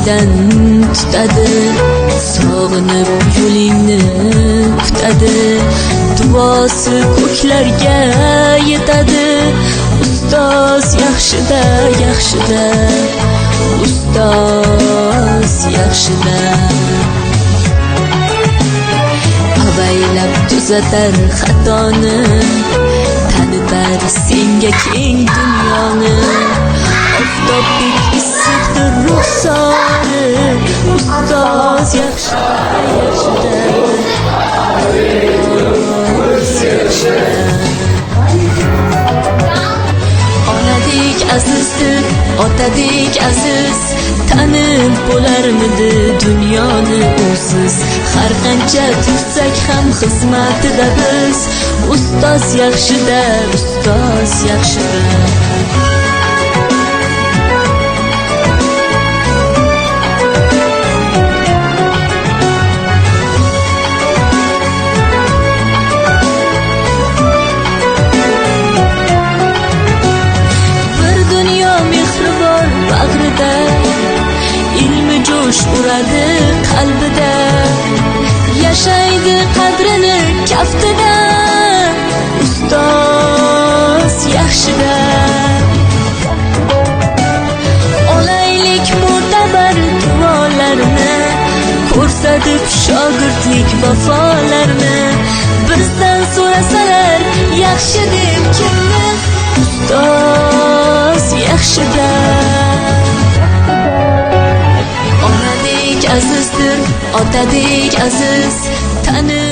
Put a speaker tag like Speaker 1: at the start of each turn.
Speaker 1: ko'ngildan tutadi, sog'inib yo'lingni kutadi, duosi ko'klarga yetadi. Ustoz yaxshida, yaxshida, ustoz yaxshida. Avaylab tuzatar xatoni, tanitar senga keng dunyoni. Oftobdek issiqdir ruxsori, ustoz yaxshida, yaxshida, ustoz yaxshida. Onadek azizdir, otadek aziz, tanib bo'larmidi dunyoni usiz. Har qancha tursak ham xizmatida biz, ustoz yaxshida, ustoz yaxshida. Ilmi jo'sh uradi qalbida, yashaydi qadrini kaftida. Ustoz yaxshida. Olaylik mo'tabar duolarni, ko'rsatib shogirdlik vafolarni. Bizdan so'rasalar yaxshi deb kimni, ustoz yaxshida. Onadek azizdir, otadek aziz, tanib